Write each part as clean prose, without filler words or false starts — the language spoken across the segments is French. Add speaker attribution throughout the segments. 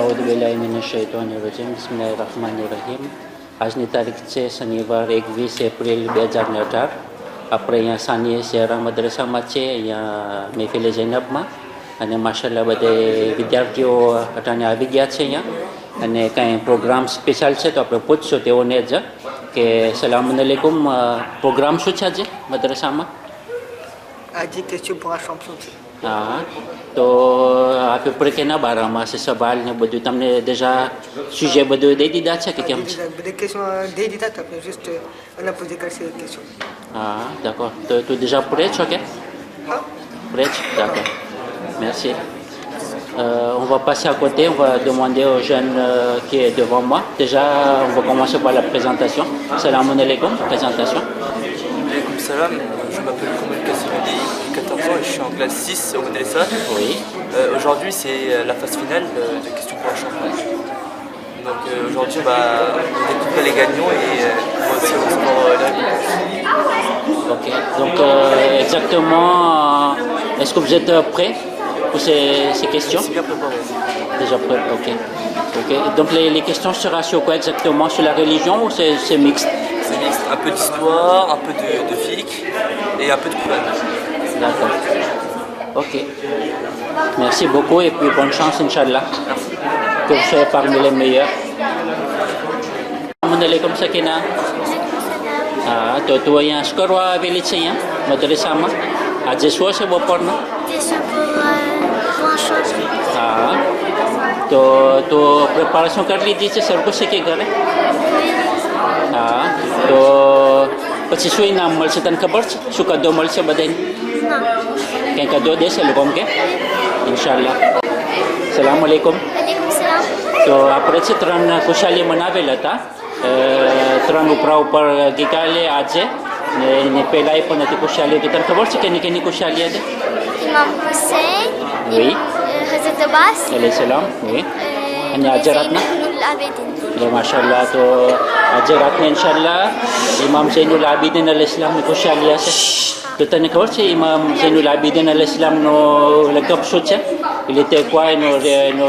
Speaker 1: أعوذ بالله من الشيطان الرجيم بسم الله الرحمن الرحيم આજની તારીખ છે શનિવાર 21 એપ્રિલ 2018 આપણે અહીંયા સાનિયા શહેરા મદ્રસામાં છે અહીંયા મહેફિલે જૈનબમાં અને માશાલ્લાહ બધે વિદ્યાર્થીઓ અટાણે આવી ગયા છે અહીંયા અને કાંઈ પ્રોગ્રામ સ્પેશિયલ છે તો આપણે પૂછશું તેઓને જ કે સલામ અલૈકુમ પ્રોગ્રામ શું છે આજે મદ્રસામાં
Speaker 2: આજે question pour un champion છે
Speaker 1: હા તો આ પેપર કેના બારામાં છે સવાલ ને બધું તમને déjà sujet બધું દઈ દીધા છે કે કેમ છે
Speaker 2: des questions dès d'état après juste on a posé quelques questions
Speaker 1: ah d'accord તો તું déjà prêt છો que
Speaker 2: હા
Speaker 1: prêt d'accord merci on va passer à côté on va demander au jeune qui est devant moi déjà on va commencer par la présentation salam alaikum présentation
Speaker 3: Alaikum salam, je m'appelle Komal Kassimadi, j'ai 14 ans et je suis en classe 6 au Madrasa.
Speaker 1: oui
Speaker 3: Aujourd'hui c'est la phase finale de questions pour un champion. Donc aujourd'hui on va découvrir les gagnants et on va aussi recevoir les réponses.
Speaker 1: ok donc exactement est-ce que vous êtes prêts pour ces questions
Speaker 3: C'est bien préparé.
Speaker 1: déjà prêt ok ok donc les questions sera sur quoi exactement sur la religion ou c'est mixte
Speaker 3: C'est mixte, un peu d'histoire, un peu de fiqh et un peu de Qur'an.
Speaker 1: d'accord ok merci beaucoup et puis bonne chance Inch'Allah que vous soyez parmi les meilleurs Assalamu alaikum Sakina તો અહીંયા શું કરવા આવેલી છે અહીંયા મદ્રસામાં આજે શું છે બપોરના હા તો પ્રિપેરેશન કરી લીધી છે સરખું છે કે ઘરે હા તો પછી શું ઇનામ મળશે તને ખબર છે શું કદો મળશે બધાને કંઈ કદો દેશે લોકો કે ઇન્શાલ્લાહ સલામ અલૈકુમ તો આપણે છે 3 ખુશાલી મનાવેલા હતા 3 ઉપર ગઈકાલે આજે ને પહેલાં એ પણ હતી ખુશાલી હતી તને ખબર છે કેની ખુશાલી હતી
Speaker 4: Imam Hussein,
Speaker 1: Oui.
Speaker 4: Hazrat Abbas,
Speaker 1: alayhi salam oui અને આજે રાતના
Speaker 4: Zainul Abidin.
Speaker 1: માશાલ્લાહ તો આજે રાતને ઇન્શાલ્લાહ ઇમામ ઝૈનુલ આબિદીન અલૈહિસ્સલામની ખુશાલી હશે તો તને ખબર છે ઇમામ ઝૈનુલ આબિદીન અલૈહિસ્સલામનો લકબ શું છે il était quoi એનો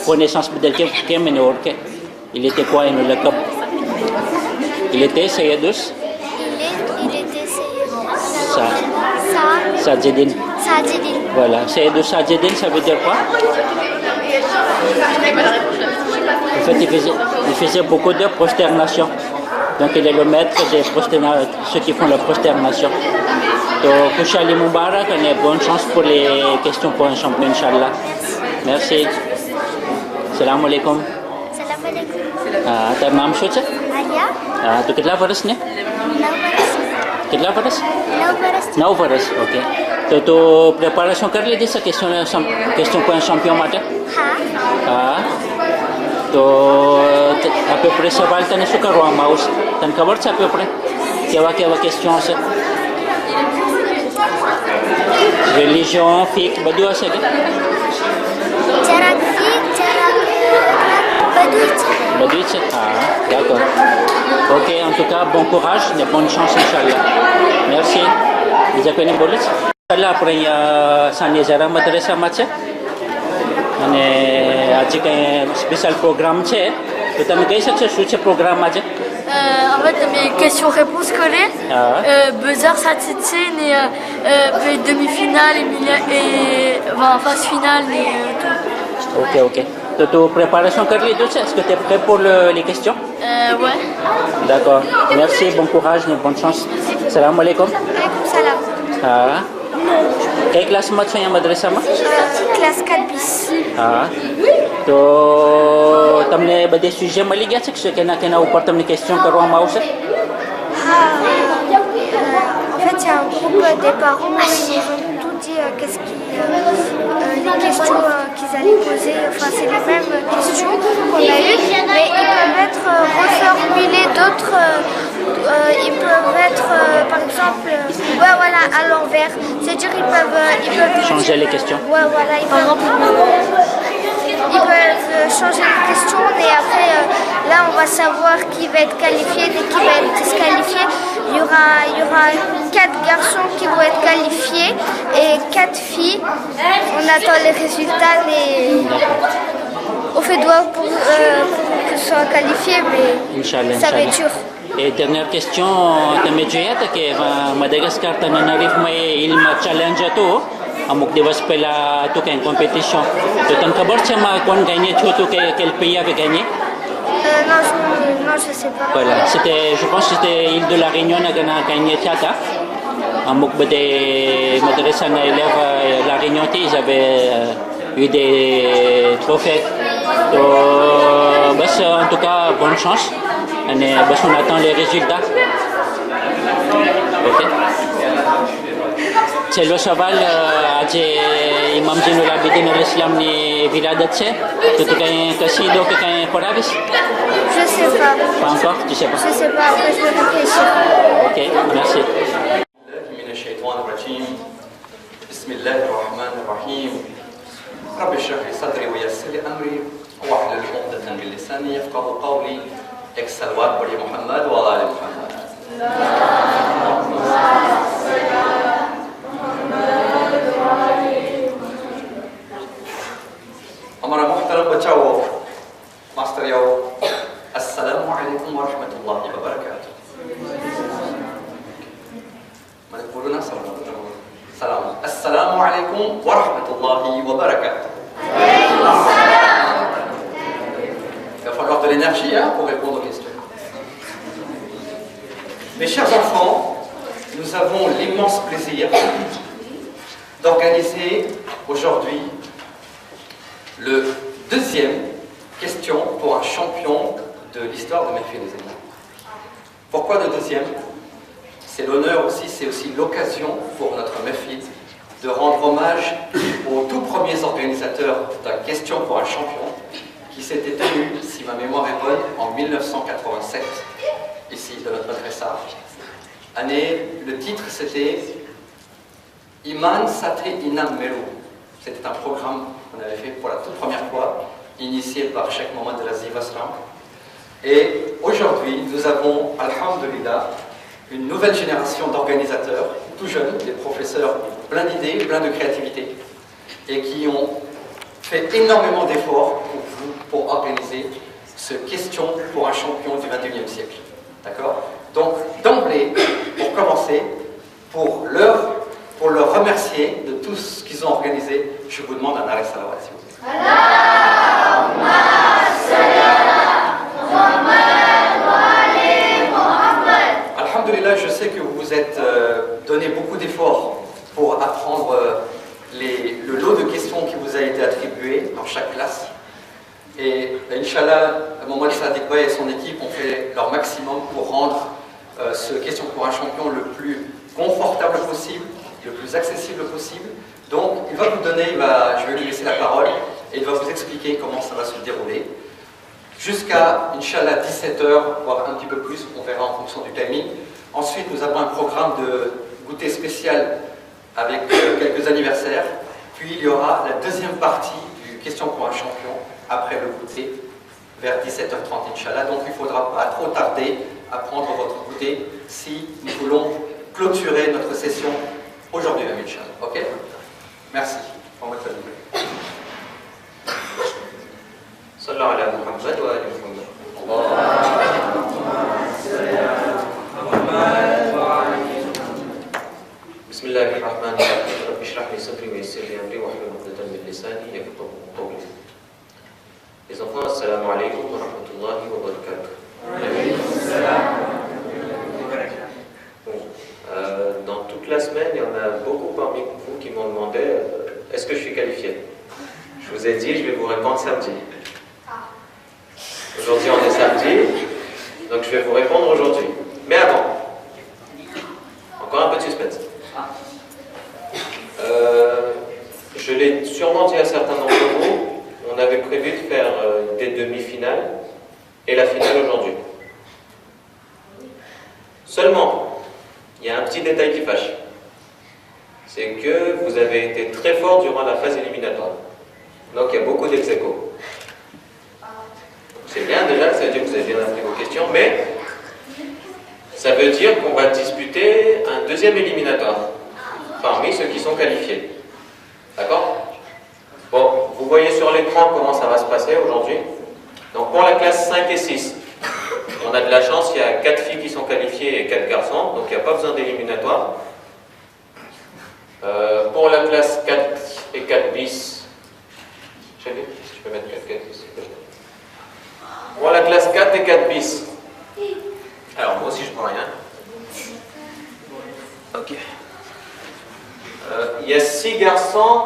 Speaker 1: connaissance બદલ કેમ એને ઓળખે il était quoi એનો લકબ il était Sayyidus
Speaker 4: Il était
Speaker 1: Sajidin
Speaker 4: Sajidin.
Speaker 1: voilà Sayyidus Sajidin ça veut dire quoi en fait il faisait beaucoup de prosternation donc il est le maître des ceux qui font la prosternation donc Khushali Mubarak et bonne chance pour les questions pour un champion Inch'Allah merci salam alaikum
Speaker 4: Salam alaikum.
Speaker 1: તારું નામ શું છે
Speaker 4: Alia,
Speaker 1: તું કેટલા વર્ષની
Speaker 4: 9 વર્ષ.
Speaker 1: કેટલા વર્ષ
Speaker 4: 9 વર્ષ.
Speaker 1: 9 વર્ષ ઓકે તો તું પ્રિપેરેશન કરી લીધી છે question pour un champion માટે
Speaker 4: હા.
Speaker 1: તો આ પેપરે સવાલ તને શું કરવામાં આવશે તને ખબર છે આ પેપરે કેવા ક્વેશ્ચન હશે રિલિજન ફિક બધું હશે કે
Speaker 4: જરાક ફીક, જરાક બધું છે.
Speaker 1: બધું છે હા d'accord ok en tout cas bon courage et bonne chance Inch'Allah merci બીજા કોઈને બોલે છે પહેલાં આપણે અહીંયા સાનિયા ઝરા મદ્રસામાં છે અને આજે કંઈ સ્પેશિયલ પ્રોગ્રામ છે તો તમે કહી શકશો શું છે પ્રોગ્રામ આજે
Speaker 5: En fait, mes questions-réponses scolaires,
Speaker 1: Ah.
Speaker 5: buzzer, Satitsin et demi-finale et phase finale et tout.
Speaker 1: ok તો તું પ્રિપેરેશન કરી લીધું છે est-ce que tu es prêt pour les questions
Speaker 5: Ouais.
Speaker 1: d'accord merci bon courage et bonne chance salam alaikum
Speaker 4: Alaikum salam.
Speaker 1: હા કઈ ક્લાસમાં છો અહીંયા મદ્રસામાં
Speaker 4: Classe 4 bis.
Speaker 1: હા તો તમને બધી સુજે મળી ગયા છે કે કેના ઉપર તમને ક્વેશ્ચન કરવામાં આવશે
Speaker 4: En fait, il y a un groupe des parents, ils ont tout dit qu'est-ce qui, les questions qu'ils allaient poser. Enfin, c'est les mêmes questions qu'on a eues, mais ils peuvent être reformulées d'autres. Ils peuvent être, par exemple, ouais, voilà, à l'envers. C'est-à-dire ils peuvent
Speaker 1: changer les questions
Speaker 4: ouais, voilà, ils peuvent changer les questions et après, là, on va savoir qui va être qualifié et qui va être disqualifié. Il y aura 4 garçons qui vont être qualifiés et 4 filles. On attend les résultats, mais au fait doigts pour que je sois qualifiée, mais
Speaker 1: Inch'Allah,
Speaker 4: ça va être
Speaker 1: Inch'Allah.
Speaker 4: dur.
Speaker 1: Et dernière question, tamedjayata ke Madagascar tananarif may ilma challenge to amok devas pela to kay compétition. To tan kabar ma kon gagné to quel pays avait gagné?
Speaker 4: Non, je sais pas.
Speaker 1: Voilà, je pense que c'était l'île de la Réunion a gagné Tchata. Amok bade madrasa na élèves la Réunion ils avaient eu des trophées. Donc, en tout cas, bonne chance. On attend les résultats. Ok. C'est le cheval, Imam Zainul Abidin al-Islam ni Viladatse. Tu as Kasido, tu as Koravis?
Speaker 4: Je sais pas.
Speaker 1: Pas encore, tu sais pas.
Speaker 4: Je sais pas, après je vais réfléchir.
Speaker 1: Ok, merci.
Speaker 6: من الشيطان الرجيم بسم الله الرحمن الرحيم رب اشرح لي صدري ويسر لي امري واحلل عقدة من لساني يفقهوا قولي اكسلوات بري محمد وآل محمد हमारा मोहतरम बच्चाओ मास्टरियों अस्सलाम वालेकुम व रहमतुल्लाहि व बरकातहू मैंने बोलना सलाम अस्सलाम वालेकुम व रहमतुल्लाहि व बरकातहू Il va falloir de l'énergie pour répondre aux questions. Mes chers enfants, nous avons l'immense plaisir d'organiser aujourd'hui le deuxième question pour un champion de l'histoire de Mehfid les États. Pourquoi le deuxième? C'est l'honneur aussi, c'est aussi l'occasion pour notre Mehfid de rendre hommage aux tout premiers organisateurs d'un question pour un champion qui s'était tenu, si ma mémoire est bonne, en 1987, ici de notre madrasa. Le titre c'était Iman Satri Inam Melo. C'était un programme qu'on avait fait pour la toute première fois, initié par Cheikh Mohamed El Aziz Aslam. Et aujourd'hui, nous avons, alhamdulillah, une nouvelle génération d'organisateurs, tout jeunes, des professeurs plein d'idées, plein de créativité, et qui ont fait énormément d'efforts pour vous, pour organiser ce question pour un champion du XXIe siècle. D'accord? Donc, d'emblée, pour commencer, pour leur remercier de tout ce qu'ils ont organisé, je vous demande un arrêt salawat, s'il vous plaît. Alhamdulillah, je sais que vous vous êtes donné beaucoup d'efforts pour apprendre le lot de questions qui vous a été attribué dans chaque classe. Et Inch'Allah, Mohamed Sadikba et son équipe ont fait leur maximum pour rendre ce question pour un champion le plus confortable possible, le plus accessible possible. Donc, il va vous donner, je vais lui laisser la parole, et il va vous expliquer comment ça va se dérouler. Jusqu'à, Inch'Allah, 17h, voire un petit peu plus, on verra en fonction du timing. Ensuite, nous avons un programme de goûter spécial avec quelques anniversaires. Puis, il y aura la deuxième partie du question pour un champion, après le goûter, vers 17h30, Inch'Allah. Donc, il ne faudra pas trop tarder à prendre votre goûter si nous voulons clôturer notre session aujourd'hui même, Inch'Allah. Ok? Merci. صلوا على محمد وآل محمد. بسم الله الرحمن الرحيم. رب اشرح لي صدري ويسر لي أمري واحلل عقدة من لساني يفقهوا قولي. Les enfants, assalamu alaikum wa rahmatullahi wa barakatuh. Dans toute la semaine, il y en a beaucoup parmi vous qui m'ont demandé est-ce que je suis qualifié? Je vous ai dit, je vais vous répondre samedi. Aujourd'hui, on est samedi, donc je vais vous répondre aujourd'hui. Mais avant, encore un peu de suspense. Je l'ai sûrement dit à certains d'entre vous, on avait prévu de faire des demi-finales et la finale aujourd'hui. Seulement, il y a un petit détail qui fâche. C'est que vous avez été très fort durant la phase éliminatoire. Donc il y a beaucoup d'ex-aequo. C'est bien déjà, ça veut dire que vous avez bien appris vos questions, mais ça veut dire qu'on va disputer un deuxième éliminatoire parmi ceux qui sont qualifiés. D'accord? Bon, vous
Speaker 7: voyez sur l'écran comment ça va se passer aujourd'hui. Donc pour la classe 5 et 6, on a de la chance, il y a 4 filles qui sont qualifiées et 4 garçons, donc il n'y a pas besoin d'éliminatoire. Pour la classe 4 et 4 bis, je peux mettre 4 bis. Pour la classe 4 et 4 bis, alors moi aussi je prends rien. Ok. Il y a 6 garçons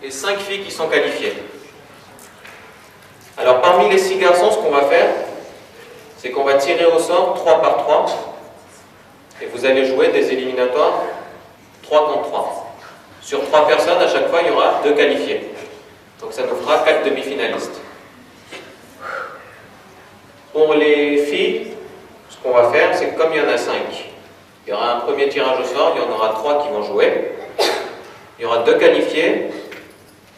Speaker 7: et 5 filles qui sont qualifiés. Alors parmi les 6 garçons, ce qu'on va faire, c'est qu'on va tirer au sort 3 par 3 et vous allez jouer des éliminatoires 3 contre 3. Sur 3 personnes, à chaque fois, il y aura 2 qualifiés. Donc ça nous fera 4 demi-finalistes. Pour les filles, ce qu'on va faire, c'est que comme il y en a 5, il y aura un premier tirage au sort, il y en aura 3 qui vont jouer. Il y aura 2 qualifiés.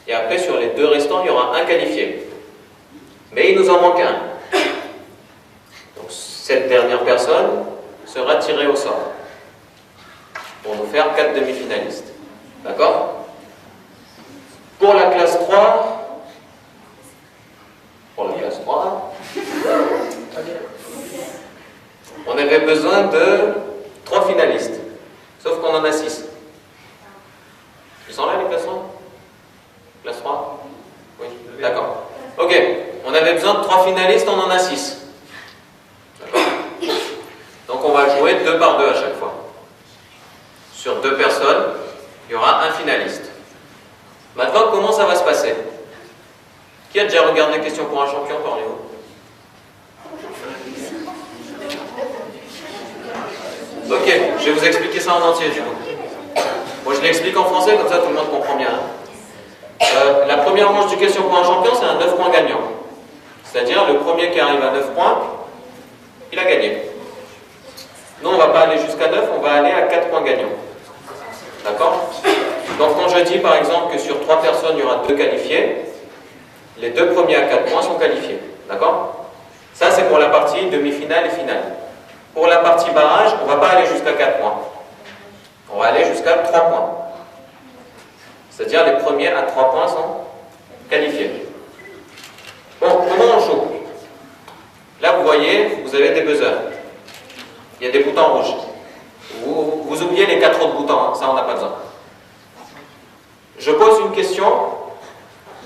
Speaker 7: Et après, sur les 2 restants, il y aura un qualifié. Mais il nous en manque un. Donc cette dernière personne sera tirée au sort pour nous faire 4 demi-finalistes. D'accord? Pour la classe 3, on avait besoin de 3 finalistes. Sauf qu'on en a 6. Ils sont là les classes 3? Classe 3? Oui, d'accord. Ok, on avait besoin de 3 finalistes, on en a 6. D'accord? Donc on va jouer 2 par 2 à chaque fois. Sur 2 personnes, il y aura un finaliste. Maintenant, comment ça va se passer? Qui a déjà regardé Question pour un champion parmi vous? Ok, je vais vous expliquer ça en entier du coup. Moi je l'explique en français, comme ça tout le monde comprend bien. La première manche du Question pour un champion, c'est un 9 points gagnant. C'est-à-dire le premier qui arrive à 9 points, il a gagné. Nous on ne va pas aller jusqu'à 9, on va aller à 4 points gagnants. D'accord? Donc quand je dis par exemple que sur 3 personnes, il y aura 2 qualifiés, les 2 premiers à 4 points sont qualifiés. D'accord? Ça c'est pour la partie demi-finale et finale. Pour la partie barrage, on ne va pas aller jusqu'à 4 points. On va aller jusqu'à 3 points. C'est-à-dire les premiers à 3 points sont qualifiés. Bon, comment on joue? Là, vous voyez, vous avez des buzzers. Il y a des boutons rouges. Vous oubliez les 4 autres boutons, hein, ça on n'a pas besoin. Je pose une question.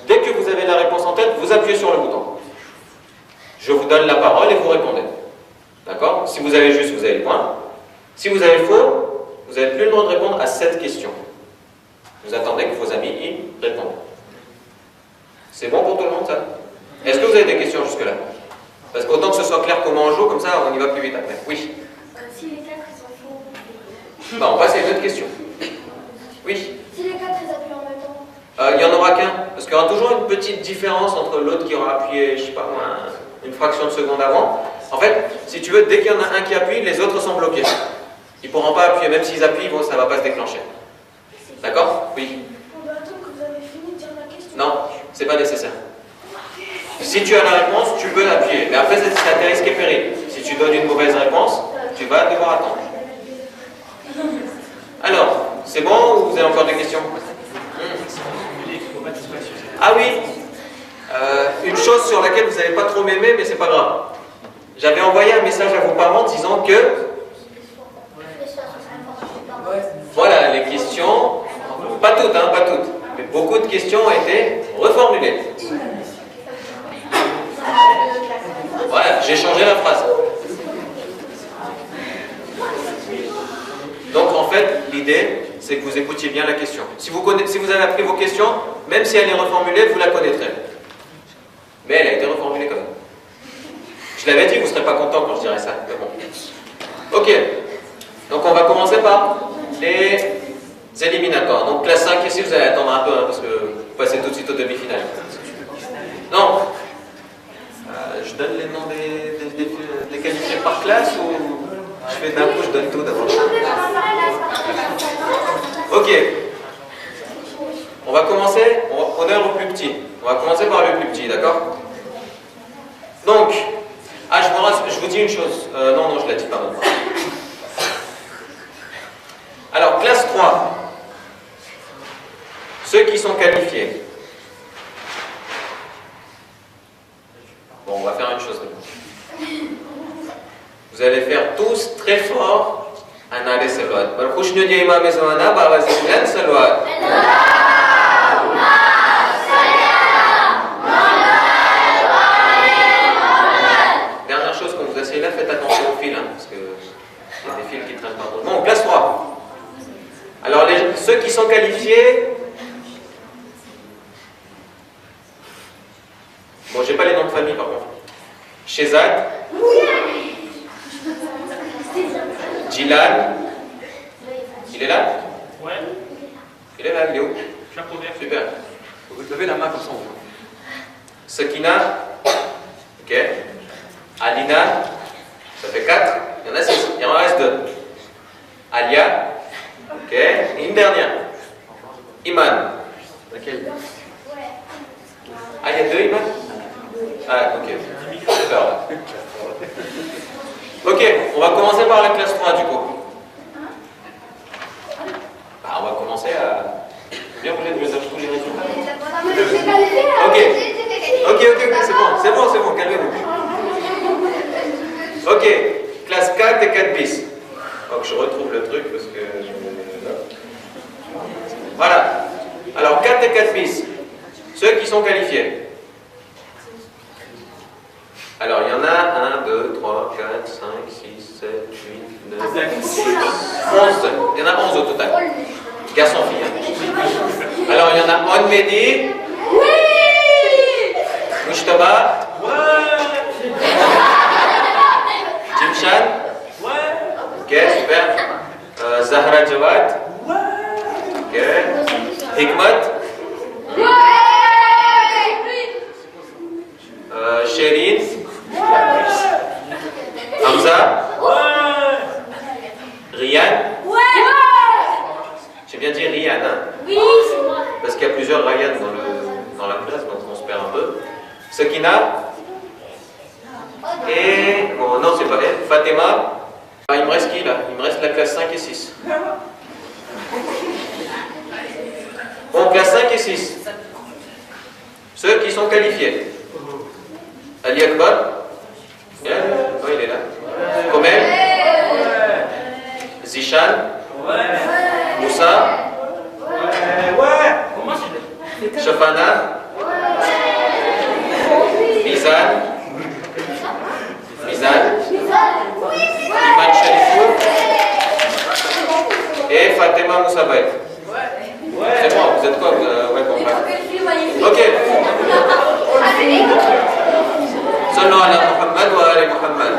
Speaker 7: Dès que vous avez la réponse en tête, vous appuyez sur le bouton. Je vous donne la parole et vous répondez. D'accord? Si vous avez juste, vous avez le point. Si vous avez faux, vous n'avez plus le droit de répondre à cette question. Vous attendez que vos amis y répondent. C'est bon pour tout le monde, ça? Est-ce que vous avez des questions jusque-là? Parce qu'autant que ce soit clair comment on joue, comme ça, on y va plus vite après. Oui?
Speaker 4: Si les 4 ils sont faux.
Speaker 7: Bah, on passe à une autre question. Oui?
Speaker 4: Si les 4 ils appuient en même temps.
Speaker 7: Il n'y en aura qu'un. Parce qu'il y aura toujours une petite différence entre l'autre qui aura appuyé, je sais pas moi, une fraction de seconde avant. En fait, si tu veux, dès qu'il y en a un qui appuie, les autres sont bloqués. Ils ne pourront pas appuyer, même s'ils appuient, bon, ça ne va pas se déclencher. D'accord? Oui.
Speaker 4: On doit attendre que vous avez fini de dire la question.
Speaker 7: Non, c'est pas nécessaire. Si tu as la réponse, tu peux l'appuyer. Mais après, c'est un risque et péril. Si tu donnes une mauvaise réponse, tu vas devoir attendre. Alors, c'est bon ou vous avez encore des questions? Ah oui, une chose sur laquelle vous n'avez pas trop m'aimer, mais c'est pas grave. J'avais envoyé un message à vos parents disant que voilà, les questions, pas toutes, hein, pas toutes, mais beaucoup de questions ont été reformulées. Voilà, j'ai changé la phrase. Donc en fait, l'idée, c'est que vous écoutiez bien la question. Si vous avez appris vos questions, même si elle est reformulée, vous la connaîtrez. Mais elle a été reformulée quand même. Je l'avais dit, vous ne serez pas content quand je dirais ça. Mais bon. Ok. Donc on va commencer par les éliminatoires. Donc classe 5 ici, vous allez attendre un peu, hein, parce que vous passez tout de suite aux demi-finales. Non. Je donne les noms des qualifiés par classe ou je fais d'un coup, je donne tout d'abord. Ok. On va commencer, honneur au plus petit. On va commencer par le plus petit, d'accord? Donc, je vous dis une chose. Non, je la dis pas maintenant. Alors, classe 3. Ceux qui sont qualifiés.
Speaker 6: Bon, on va faire une chose. Vous allez faire tous très fort un arrêt salwat. Dernière chose, quand vous asseyez là, faites attention aux fils, hein, parce que il y a des fils qui traînent partout. Bon, classe 3. Alors, ceux qui sont qualifiés. Bon, j'ai pas les noms de famille par contre. Shezad. Jilan. Il est là?
Speaker 8: Ouais.
Speaker 6: Il est là, il est où?
Speaker 8: Chapeau vert.
Speaker 6: Super. Vous levez la main comme ça. Sakina. Ok. Alina. Ça fait 4. Il y en a 6. Il en reste 2. Alia. Ok. Et une dernière. Iman. Laquelle? Ah, il y a 2 Iman? Ah, ok. Super. Ok, on va commencer par la classe 3 du coup. Bah, on va commencer à... Bien, vous voulez que je donne tous les résultats? Ok, c'est bon, calmez-vous. Ok, classe 4 et 4 bis. Donc je retrouve le truc parce que... Voilà. Alors 4 et 4 bis. Ceux qui sont qualifiés. Alors, il y en a 1, 2, 3, 4, 5, 6, 7, 8, 9, 10, 11. Il y en a 11 au total. Garçon-fille. Hein. Alors, il y en a Onmedi. Oui. Mujtaba. Ouais. Jimshan. Ouais. Ok, super. Zahra Jawad. Ouais. Ok. Hikmat. Ouais. Sherin. Hamza. Rian. J'ai bien dit Rian, hein? Oui, c'est moi. Parce qu'il y a plusieurs Ryan dans la classe, donc on se perd un peu. Sakina. Et... Bon, non, c'est pas elle. Fatima. Ah, il me reste qui là? Il me reste la classe 5 et 6. Bon, classe 5 et 6. Ceux qui sont qualifiés. Ali Akbar. Oui, il est là. Komel. Zishan. Moussa. Shafana. Mizan. Iman Sharifou. Et Fatima Moussabaï. C'est bon, vous êtes quoi? Ouais, bon, bref. Ok. Sallu ala Muhammad wa ali Muhammad.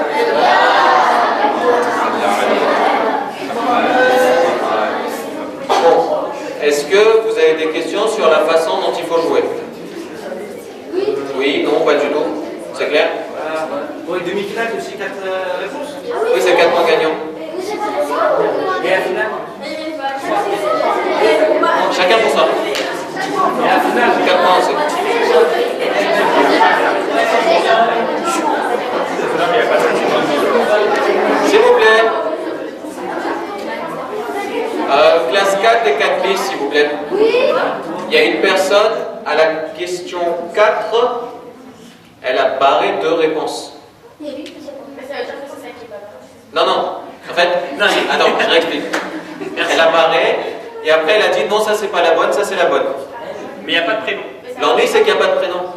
Speaker 6: Bon, est-ce que vous avez des questions sur la façon dont il faut jouer? Oui, non, pas du tout. C'est clair?
Speaker 8: Pour les demi-finales, aussi 4 réponses?
Speaker 6: Oui, c'est 4 points gagnants.
Speaker 8: Et la finale?
Speaker 6: Chacun pour ça.
Speaker 8: Et la finale?
Speaker 6: 4 points aussi. S'il vous plaît. Classe 4 et 4 bis, s'il vous plaît. Il y a une personne à la question 4. Elle a barré 2 réponses. Non, non. En fait, attends, je réexplique. Elle a barré et après elle a dit non, ça c'est pas la bonne, ça c'est la bonne.
Speaker 8: Mais il n'y a pas de prénom.
Speaker 6: L'ennui, c'est qu'il n'y a pas de prénom.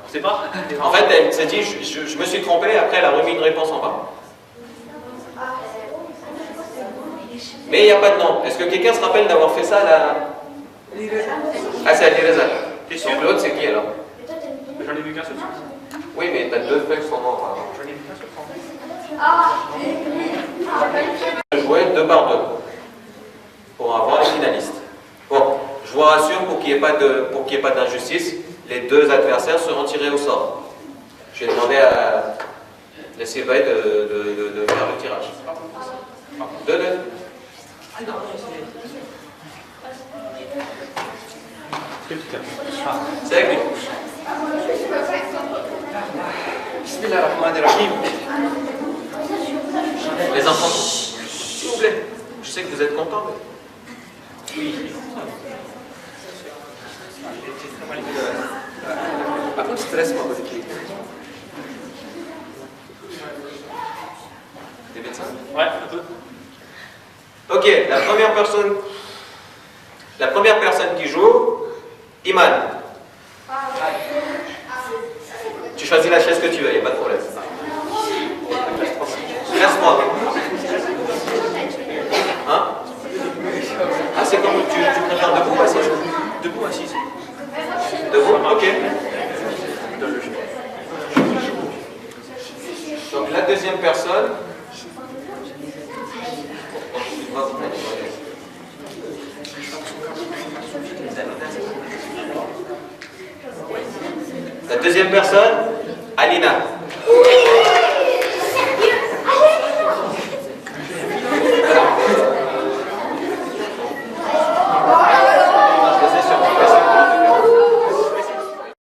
Speaker 8: C'est pas?
Speaker 6: En fait, elle s'est dit je me suis trompée, après elle a remis une réponse en bas. Mais il n'y a pas de nom. Est-ce que quelqu'un se rappelle d'avoir fait ça à la... Ah, c'est Alireza. Donc l'autre, c'est qui alors?
Speaker 8: J'en ai vu qu'un seul.
Speaker 6: Oui, mais t'as 2 feuilles sans nom.
Speaker 8: J'en ai vu qu'un seul.
Speaker 6: Jouer 2 par 2 pour avoir les finalistes. Bon, je vous rassure, pour qu'il n'y ait pas d'injustice, les 2 adversaires seront tirés au sort. Je vais demander à la Sylvain de faire le tirage. 2-2. C'est avec lui. Bismillahirrahmanirrahim. Les enfants, s'il vous plaît, je sais que vous êtes contents, mais... Oui. stress, moi, aussi. Des médecins?
Speaker 8: Ouais, un peu.
Speaker 7: Ok, la première personne qui joue, Iman. Tu choisis la chaise que tu veux, il n'y a pas de problème. Classe-moi. Hein? Ah, c'est comme tu préfères debout ou assise?
Speaker 8: Debout, assise.
Speaker 7: Debout? Ok. Donc la deuxième personne. La deuxième personne, Alina.